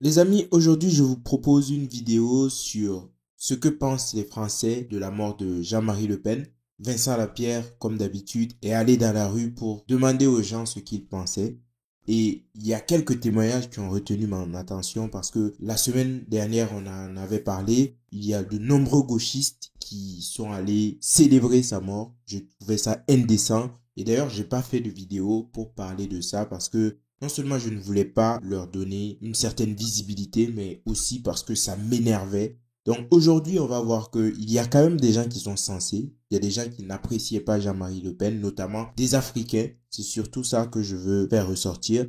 Les amis, aujourd'hui je vous propose une vidéo sur ce que pensent les Français de la mort de Jean-Marie Le Pen. Vincent Lapierre, comme d'habitude, est allé dans la rue pour demander aux gens ce qu'ils pensaient. Et il y a quelques témoignages qui ont retenu mon attention parce que la semaine dernière, on en avait parlé. Il y a de nombreux gauchistes qui sont allés célébrer sa mort. Je trouvais ça indécent. Et d'ailleurs, j'ai pas fait de vidéo pour parler de ça parce que non seulement je ne voulais pas leur donner une certaine visibilité, mais aussi parce que ça m'énervait. Donc aujourd'hui, on va voir qu'il y a quand même des gens qui sont sensés. Il y a des gens qui n'appréciaient pas Jean-Marie Le Pen, notamment des Africains. C'est surtout ça que je veux faire ressortir.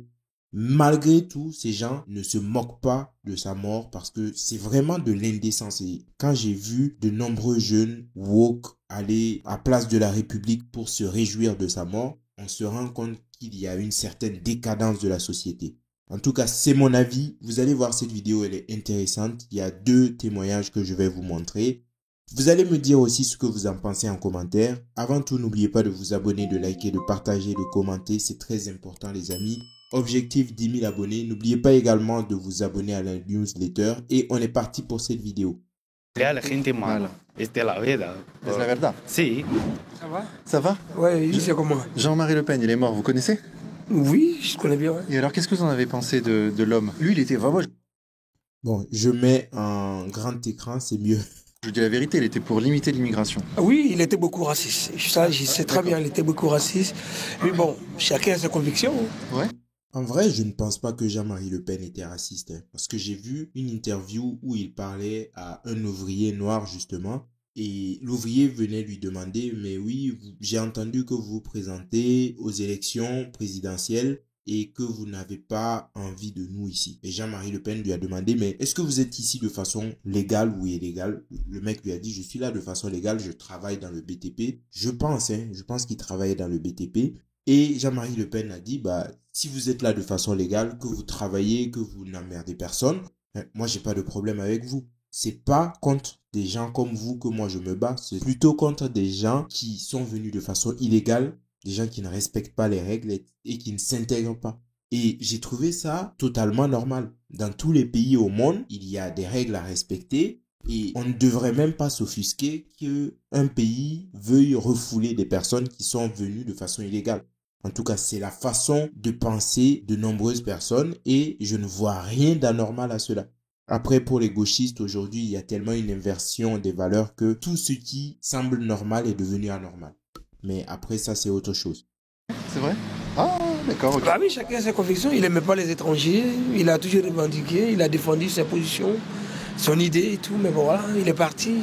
Malgré tout, ces gens ne se moquent pas de sa mort parce que c'est vraiment de l'indécence. Et quand j'ai vu de nombreux jeunes woke aller à Place de la République pour se réjouir de sa mort, on se rend compte qu'il y a une certaine décadence de la société. En tout cas, c'est mon avis. Vous allez voir cette vidéo, elle est intéressante. Il y a deux témoignages que je vais vous montrer. Vous allez me dire aussi ce que vous en pensez en commentaire. Avant tout, n'oubliez pas de vous abonner, de liker, de partager, de commenter. C'est très important, les amis. Objectif 10 000 abonnés. N'oubliez pas également de vous abonner à la newsletter. Et on est parti pour cette vidéo. A la gente mala. La verdad. Es la verdad. Sí. Ça va? Ça va? Ouais, c'est comment? Jean-Marie Le Pen, il est mort, vous connaissez? Oui, je connais bien. Ouais. Et alors, qu'est-ce que vous en avez pensé de l'homme? Lui, il était vraiment... Bon, je mets un grand écran, c'est mieux. Je dis la vérité, il était pour limiter l'immigration. Ah oui, il était beaucoup raciste. Ça, je sais très bien, il était beaucoup raciste. Mais bon, chacun a ses convictions. Ouais? En vrai, je ne pense pas que Jean-Marie Le Pen était raciste, hein, parce que j'ai vu une interview où il parlait à un ouvrier noir, justement, et l'ouvrier venait lui demander, mais oui, j'ai entendu que vous vous présentez aux élections présidentielles et que vous n'avez pas envie de nous ici. Et Jean-Marie Le Pen lui a demandé, mais est-ce que vous êtes ici de façon légale ou illégale? Le mec lui a dit, je suis là de façon légale, je travaille dans le BTP. Je pense qu'il travaillait dans le BTP. Et Jean-Marie Le Pen a dit, bah, si vous êtes là de façon légale, que vous travaillez, que vous n'emmerdez personne, moi, j'ai pas de problème avec vous. C'est pas contre des gens comme vous que moi je me bats, c'est plutôt contre des gens qui sont venus de façon illégale, des gens qui ne respectent pas les règles et qui ne s'intègrent pas. Et j'ai trouvé ça totalement normal. Dans tous les pays au monde, il y a des règles à respecter et on ne devrait même pas s'offusquer qu'un pays veuille refouler des personnes qui sont venues de façon illégale. En tout cas, c'est la façon de penser de nombreuses personnes et je ne vois rien d'anormal à cela. Après, pour les gauchistes, aujourd'hui, il y a tellement une inversion des valeurs que tout ce qui semble normal est devenu anormal. Mais après, ça, c'est autre chose. C'est vrai? Ah, d'accord, ok. Bah oui, chacun a ses convictions. Il n'aimait pas les étrangers. Il a toujours revendiqué. Il a défendu ses positions, son idée et tout. Mais bon, voilà, il est parti.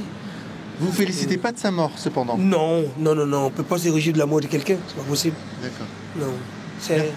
Vous vous félicitez pas de sa mort, cependant? Non, non, non, non. On ne peut pas se réjouir de la mort de quelqu'un. C'est pas possible. D'accord. Non. C'est...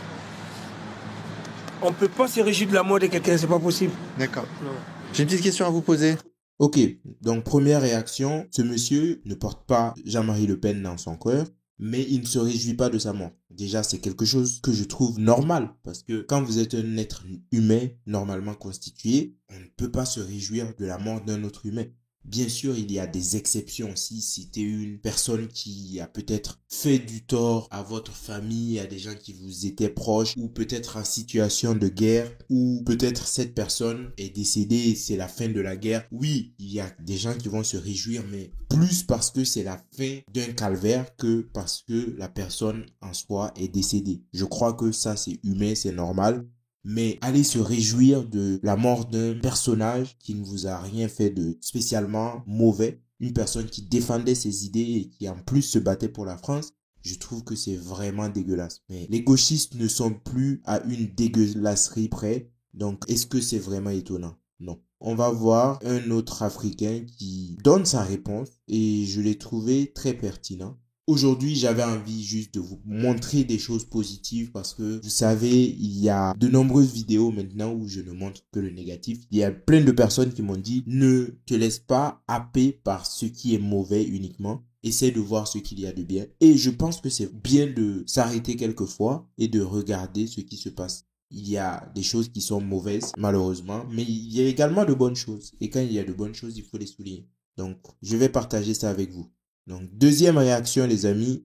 On ne peut pas se réjouir de la mort de quelqu'un. C'est pas possible. D'accord. Non. J'ai une petite question à vous poser. Ok, donc première réaction, ce monsieur ne porte pas Jean-Marie Le Pen dans son cœur, mais il ne se réjouit pas de sa mort. Déjà, c'est quelque chose que je trouve normal, parce que quand vous êtes un être humain normalement constitué, on ne peut pas se réjouir de la mort d'un autre humain. Bien sûr, il y a des exceptions. Si tu es une personne qui a peut-être fait du tort à votre famille, à des gens qui vous étaient proches, ou peut-être en situation de guerre, ou peut-être cette personne est décédée et c'est la fin de la guerre. Oui, il y a des gens qui vont se réjouir, mais plus parce que c'est la fin d'un calvaire que parce que la personne en soi est décédée. Je crois que ça, c'est humain, c'est normal. Mais aller se réjouir de la mort d'un personnage qui ne vous a rien fait de spécialement mauvais, une personne qui défendait ses idées et qui en plus se battait pour la France, je trouve que c'est vraiment dégueulasse. Mais les gauchistes ne sont plus à une dégueulasserie près, donc est-ce que c'est vraiment étonnant? Non. On va voir un autre Africain qui donne sa réponse et je l'ai trouvé très pertinent. Aujourd'hui, j'avais envie juste de vous montrer des choses positives parce que, vous savez, il y a de nombreuses vidéos maintenant où je ne montre que le négatif. Il y a plein de personnes qui m'ont dit, ne te laisse pas happer par ce qui est mauvais uniquement. Essaie de voir ce qu'il y a de bien. Et je pense que c'est bien de s'arrêter quelquefois et de regarder ce qui se passe. Il y a des choses qui sont mauvaises, malheureusement, mais il y a également de bonnes choses. Et quand il y a de bonnes choses, il faut les souligner. Donc, je vais partager ça avec vous. Donc, deuxième réaction, les amis,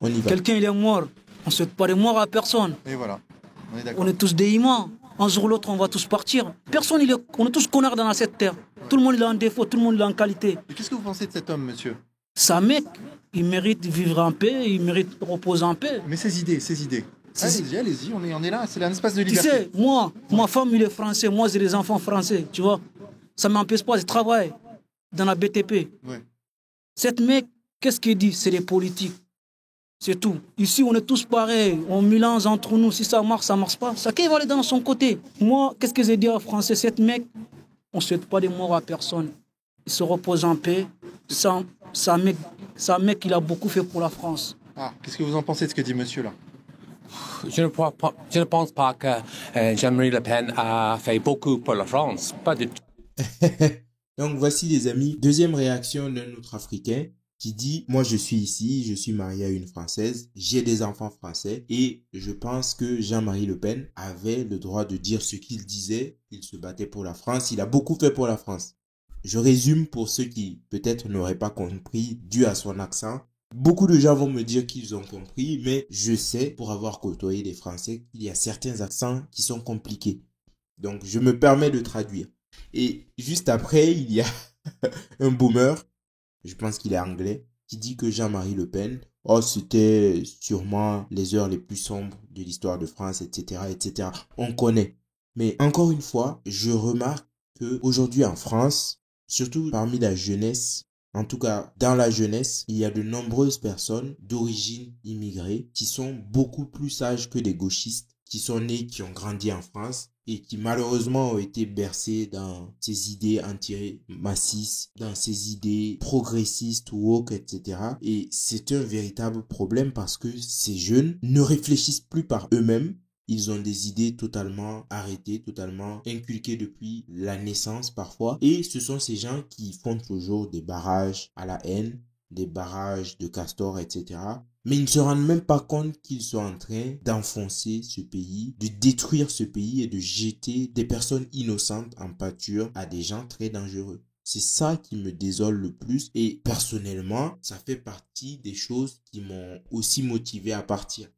on y va. Quelqu'un il est mort, on ne souhaite pas de mort à personne. Et voilà, on est On d'accord. est tous des humains. un jour ou l'autre, on va tous partir. Personne, on est tous connards dans cette terre. Tout le monde il a un défaut, tout le monde il a une qualité. Et qu'est-ce que vous pensez de cet homme, monsieur? Ça, mec, il mérite de vivre en paix, il mérite de reposer en paix. Mais ses idées. Allez-y, on est là, c'est un espace de Tu liberté. sais, moi, ma femme, il est français, moi, j'ai des enfants français, tu vois. Ça ne m'empêche pas de travailler dans la BTP. Ouais. Cette mec, qu'est-ce qu'il dit? C'est des politiques. C'est tout. Ici, on est tous pareils. On mélange entre nous. Si ça marche pas. Chacun va aller dans son côté. Moi, qu'est-ce que j'ai dit en français? Cette mec, on ne souhaite pas de mort à personne. Il se repose en paix. Ça mec, il a beaucoup fait pour la France. Ah, qu'est-ce que vous en pensez de ce que dit monsieur là? Je ne pense pas que Jean-Marie Le Pen a fait beaucoup pour la France. Pas du tout. Donc voici les amis, deuxième réaction d'un autre Africain qui dit « Moi je suis ici, je suis marié à une Française, j'ai des enfants français et je pense que Jean-Marie Le Pen avait le droit de dire ce qu'il disait, il se battait pour la France, il a beaucoup fait pour la France. » Je résume pour ceux qui peut-être n'auraient pas compris dû à son accent. Beaucoup de gens vont me dire qu'ils ont compris, mais je sais, pour avoir côtoyé des Français, qu'il y a certains accents qui sont compliqués. Donc je me permets de traduire. Et juste après, il y a un boomer, je pense qu'il est anglais, qui dit que Jean-Marie Le Pen, oh, c'était sûrement les heures les plus sombres de l'histoire de France, etc., etc. On connaît. Mais encore une fois, je remarque que aujourd'hui en France, surtout parmi la jeunesse, en tout cas dans la jeunesse, il y a de nombreuses personnes d'origine immigrée qui sont beaucoup plus sages que des gauchistes, qui sont nés, qui ont grandi en France et qui malheureusement ont été bercés dans ces idées anti-racistes, dans ces idées progressistes ou woke, etc. Et c'est un véritable problème parce que ces jeunes ne réfléchissent plus par eux-mêmes. Ils ont des idées totalement arrêtées, totalement inculquées depuis la naissance parfois. Et ce sont ces gens qui font toujours des barrages à la haine, des barrages de castors, etc. Mais ils ne se rendent même pas compte qu'ils sont en train d'enfoncer ce pays, de détruire ce pays et de jeter des personnes innocentes en pâture à des gens très dangereux. C'est ça qui me désole le plus et personnellement, ça fait partie des choses qui m'ont aussi motivé à partir.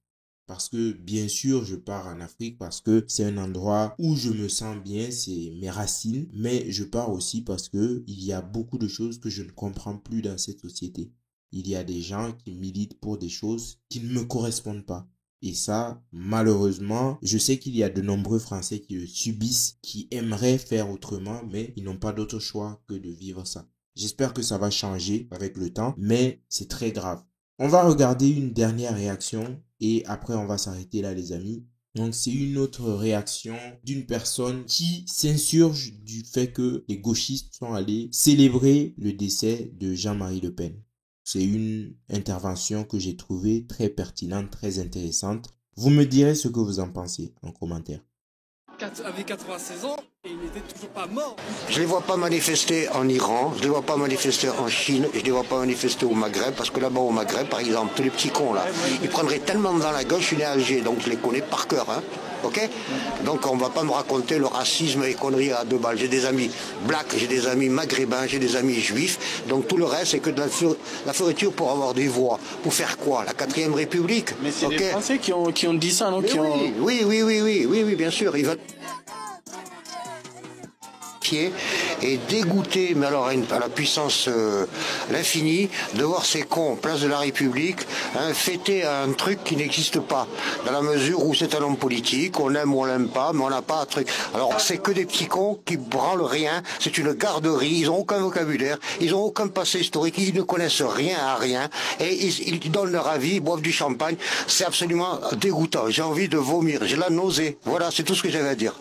Parce que bien sûr, je pars en Afrique parce que c'est un endroit où je me sens bien, c'est mes racines. Mais je pars aussi parce que il y a beaucoup de choses que je ne comprends plus dans cette société. Il y a des gens qui militent pour des choses qui ne me correspondent pas. Et ça, malheureusement, je sais qu'il y a de nombreux Français qui le subissent, qui aimeraient faire autrement, mais ils n'ont pas d'autre choix que de vivre ça. J'espère que ça va changer avec le temps, mais c'est très grave. On va regarder une dernière réaction et après on va s'arrêter là les amis. Donc c'est une autre réaction d'une personne qui s'insurge du fait que les gauchistes sont allés célébrer le décès de Jean-Marie Le Pen. C'est une intervention que j'ai trouvée très pertinente, très intéressante. Vous me direz ce que vous en pensez en commentaire. Avait 96 ans et il n'était toujours pas mort. Je ne les vois pas manifester en Iran, je ne les vois pas manifester en Chine, je ne les vois pas manifester au Maghreb, parce que là-bas au Maghreb, par exemple, tous les petits cons là, ils prendraient tellement dans la gueule, je suis né à Alger, donc je les connais par cœur, hein. Ok? Donc on ne va pas me raconter le racisme et les conneries à deux balles. J'ai des amis blacks, j'ai des amis maghrébins, j'ai des amis juifs, donc tout le reste c'est que de la fourriture pour avoir des voix. Pour faire quoi? La 4ème République? Mais c'est les Français qui ont dit ça, non? Oui, bien sûr, ils veulent et dégoûté, mais alors à la puissance l'infinie, de voir ces cons, place de la République, fêter un truc qui n'existe pas, dans la mesure où c'est un homme politique, on l'aime ou on l'aime pas, mais on n'a pas un truc. Alors c'est que des petits cons qui branlent rien, c'est une garderie, ils n'ont aucun vocabulaire, ils n'ont aucun passé historique, ils ne connaissent rien à rien, et ils donnent leur avis, ils boivent du champagne, c'est absolument dégoûtant, j'ai envie de vomir, j'ai la nausée, voilà, c'est tout ce que j'avais à dire.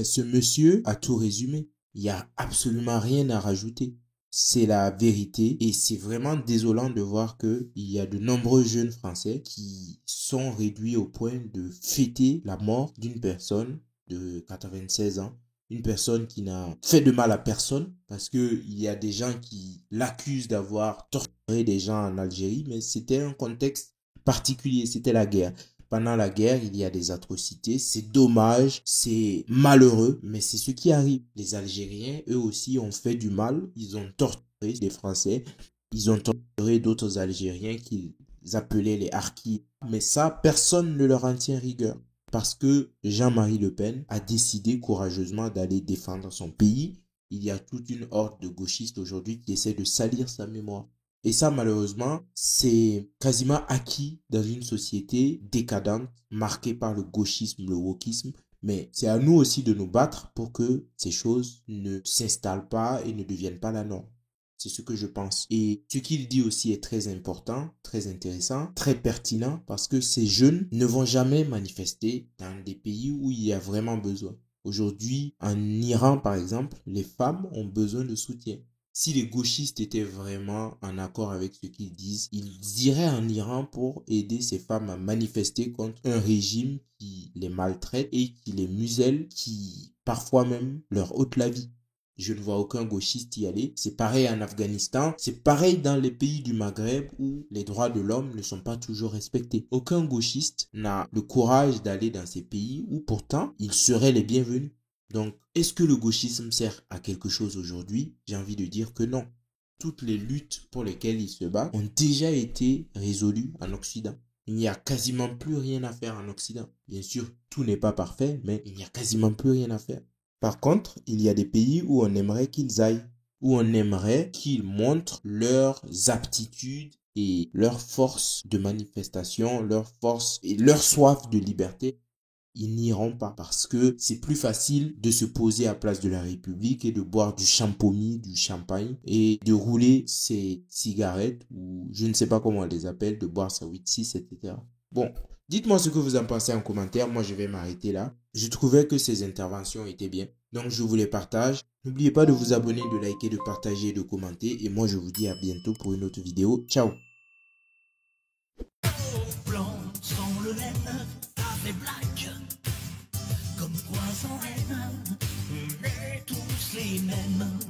Ce monsieur a tout résumé. Il n'y a absolument rien à rajouter. C'est la vérité et c'est vraiment désolant de voir qu'il y a de nombreux jeunes Français qui sont réduits au point de fêter la mort d'une personne de 96 ans. Une personne qui n'a fait de mal à personne parce qu'il y a des gens qui l'accusent d'avoir torturé des gens en Algérie, mais c'était un contexte particulier, c'était la guerre. Pendant la guerre, il y a des atrocités, c'est dommage, c'est malheureux, mais c'est ce qui arrive. Les Algériens, eux aussi, ont fait du mal, ils ont torturé des Français, ils ont torturé d'autres Algériens qu'ils appelaient les harkis. Mais ça, personne ne leur en tient rigueur. parce que Jean-Marie Le Pen a décidé courageusement d'aller défendre son pays. Il y a toute une horde de gauchistes aujourd'hui qui essaient de salir sa mémoire. Et ça, malheureusement, c'est quasiment acquis dans une société décadente, marquée par le gauchisme, le wokisme. Mais c'est à nous aussi de nous battre pour que ces choses ne s'installent pas et ne deviennent pas la norme. C'est ce que je pense. Et ce qu'il dit aussi est très important, très intéressant, très pertinent, parce que ces jeunes ne vont jamais manifester dans des pays où il y a vraiment besoin. Aujourd'hui, en Iran, par exemple, les femmes ont besoin de soutien. Si les gauchistes étaient vraiment en accord avec ce qu'ils disent, ils iraient en Iran pour aider ces femmes à manifester contre un régime qui les maltraite et qui les muselle, qui parfois même leur ôte la vie. Je ne vois aucun gauchiste y aller. C'est pareil en Afghanistan. C'est pareil dans les pays du Maghreb où les droits de l'homme ne sont pas toujours respectés. Aucun gauchiste n'a le courage d'aller dans ces pays où pourtant ils seraient les bienvenus. Donc, est-ce que le gauchisme sert à quelque chose aujourd'hui? J'ai envie de dire que non. Toutes les luttes pour lesquelles il se bat ont déjà été résolues en Occident. Il n'y a quasiment plus rien à faire en Occident. Bien sûr, tout n'est pas parfait, mais il n'y a quasiment plus rien à faire. Par contre, il y a des pays où on aimerait qu'ils aillent, où on aimerait qu'ils montrent leurs aptitudes et leur force de manifestation, leur force et leur soif de liberté. Ils n'iront pas parce que c'est plus facile de se poser à place de la République et de boire du champomy, du champagne et de rouler ses cigarettes ou je ne sais pas comment on les appelle, de boire sa 8-6, etc. Bon, dites-moi ce que vous en pensez en commentaire. Moi, je vais m'arrêter là. Je trouvais que ces interventions étaient bien. Donc, je vous les partage. N'oubliez pas de vous abonner, de liker, de partager et de commenter. Et moi, je vous dis à bientôt pour une autre vidéo. Ciao! Les blagues, comme quoi sans haine, on est tous les mêmes.